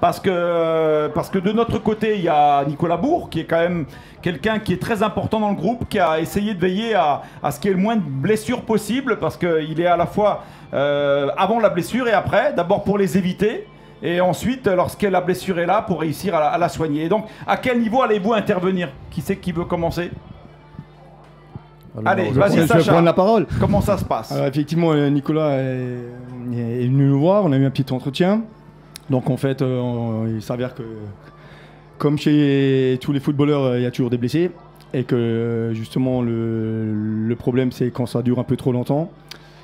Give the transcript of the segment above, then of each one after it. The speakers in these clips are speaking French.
parce que de notre côté, il y a Nicolas Bourg, qui est quand même quelqu'un qui est très important dans le groupe, qui a essayé de veiller à ce qu'il y ait le moins de blessures possible, parce qu'il est à la fois avant la blessure et après, d'abord pour les éviter, et ensuite, lorsque la blessure est là, pour réussir à la soigner. Et donc, à quel niveau allez-vous intervenir? Qui c'est qui veut commencer? Allez, vas-y Sacha, je vais prendre la parole. Comment ça se passe? Alors, effectivement, Nicolas est venu nous voir, on a eu un petit entretien. Donc en fait, il s'avère que, comme chez tous les footballeurs, il y a toujours des blessés. Et que justement, le problème, c'est quand ça dure un peu trop longtemps.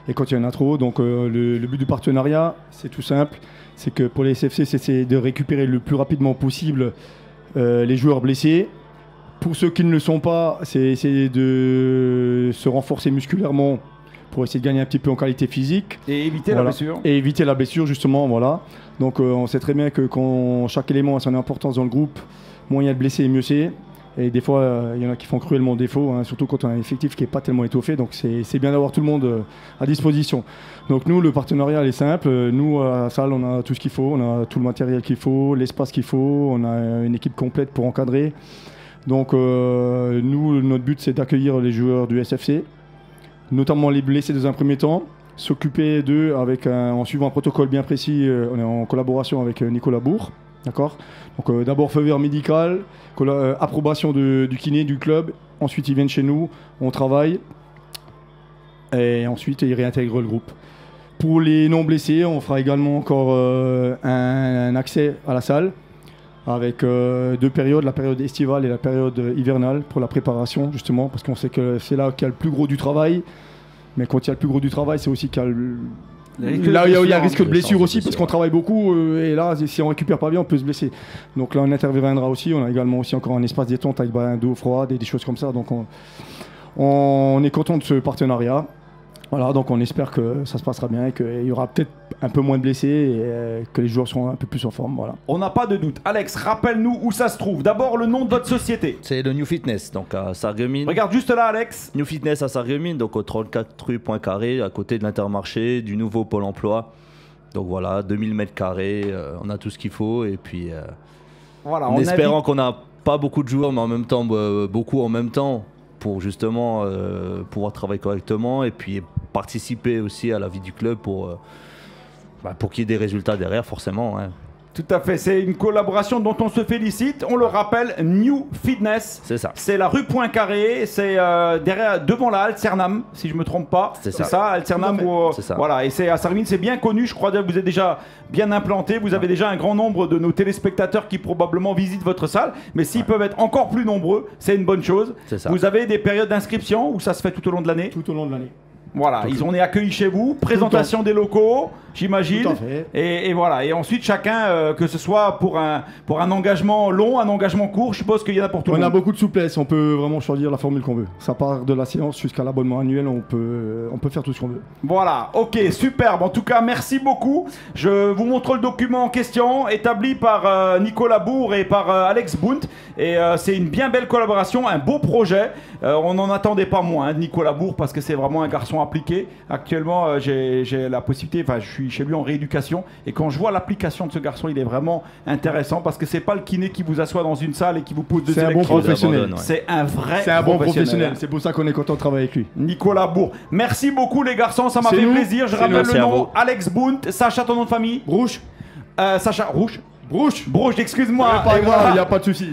Et quand il y en a trop. Donc le but du partenariat, c'est tout simple. C'est que pour les SFC, c'est de récupérer le plus rapidement possible les joueurs blessés. Pour ceux qui ne le sont pas, c'est essayer de se renforcer musculairement pour essayer de gagner un petit peu en qualité physique. Et éviter la blessure. Et éviter la blessure, justement, voilà. Donc on sait très bien que quand chaque élément a son importance dans le groupe, moins il y a de blessés et mieux c'est. Et des fois, il y en a qui font cruellement défaut, hein, surtout quand on a un effectif qui n'est pas tellement étoffé. Donc c'est bien d'avoir tout le monde à disposition. Donc nous, le partenariat il est simple. Nous, à la salle, on a tout ce qu'il faut. On a tout le matériel qu'il faut, l'espace qu'il faut. On a une équipe complète pour encadrer. Donc nous, notre but, c'est d'accueillir les joueurs du SFC, notamment les blessés dans un premier temps, s'occuper d'eux en suivant un protocole bien précis. On est en collaboration avec Nicolas Bourg. D'accord. Donc d'abord feu vert médical, approbation du kiné, du club. Ensuite, ils viennent chez nous, on travaille. Et ensuite, ils réintègrent le groupe. Pour les non blessés, on fera également encore un accès à la salle avec deux périodes, la période estivale et la période hivernale pour la préparation, justement, parce qu'on sait que c'est là qu'il y a le plus gros du travail. Mais quand il y a le plus gros du travail, c'est aussi qu'il y a là, il y a un risque de blessure aussi, parce qu'on travaille beaucoup, et là, si on récupère pas bien, on peut se blesser. Donc là, on interviendra aussi. On a également aussi encore un espace détente avec d'eau froide et des choses comme ça. Donc on est content de ce partenariat. Voilà, donc on espère que ça se passera bien et qu'il y aura peut-être un peu moins de blessés et que les joueurs seront un peu plus en forme. Voilà. On n'a pas de doute. Alex, rappelle-nous où ça se trouve. D'abord, le nom de votre société. C'est le New Fitness, donc à Sarreguemines. Regarde juste là, Alex. New Fitness à Sarreguemines, donc au 34 rue Poincaré, à côté de l'Intermarché, du nouveau Pôle emploi. Donc voilà, 2000 m², on a tout ce qu'il faut. Et puis, voilà, en espérant qu'on n'a pas beaucoup de joueurs, mais en même temps, beaucoup en même temps, pour justement pouvoir travailler correctement et puis participer aussi à la vie du club pour qu'il y ait des résultats derrière, forcément. Hein. Tout à fait, c'est une collaboration dont on se félicite. On le rappelle, New Fitness. C'est ça. C'est la rue Poincaré, c'est devant la Halte Cernam, si je ne me trompe pas. C'est ça. Halte Cernam. C'est ça. Voilà, et c'est à Sarreguemines, c'est bien connu. Je crois que vous êtes déjà bien implanté. Vous avez déjà un grand nombre de nos téléspectateurs qui probablement visitent votre salle. Mais s'ils peuvent être encore plus nombreux, c'est une bonne chose. C'est ça. Vous avez des périodes d'inscription où ça se fait tout au long de l'année? Tout au long de l'année. Voilà, on est accueillis chez vous, présentation des locaux, j'imagine. Tout à fait. Et voilà, et ensuite chacun, que ce soit pour un engagement long, un engagement court, je suppose qu'il y en a pour tout le monde. On a beaucoup de souplesse, on peut vraiment choisir la formule qu'on veut. Ça part de la séance jusqu'à l'abonnement annuel, on peut faire tout ce qu'on veut. Voilà, ok, superbe. En tout cas, merci beaucoup. Je vous montre le document en question, établi par Nicolas Bourg et par Alex Bunt. Et c'est une bien belle collaboration, un beau projet. On n'en attendait pas moins de Nicolas Bourg parce que c'est vraiment un garçon appliqué. Actuellement, j'ai la possibilité, je suis chez lui en rééducation. Et quand je vois l'application de ce garçon, il est vraiment intéressant parce que c'est pas le kiné qui vous assoit dans une salle et qui vous pose deux électrodes. C'est un bon professionnel. C'est un vrai C'est un bon professionnel. Hein. C'est pour ça qu'on est content de travailler avec lui. Nicolas Bourg. Merci beaucoup les garçons, ça m'a fait plaisir. Je rappelle le nom, Alex Bunt. Sacha, ton nom de famille? Brouche. Sacha, Rouge. Brouche. Brouche, excuse-moi. Pas grave, il n'y a pas de souci.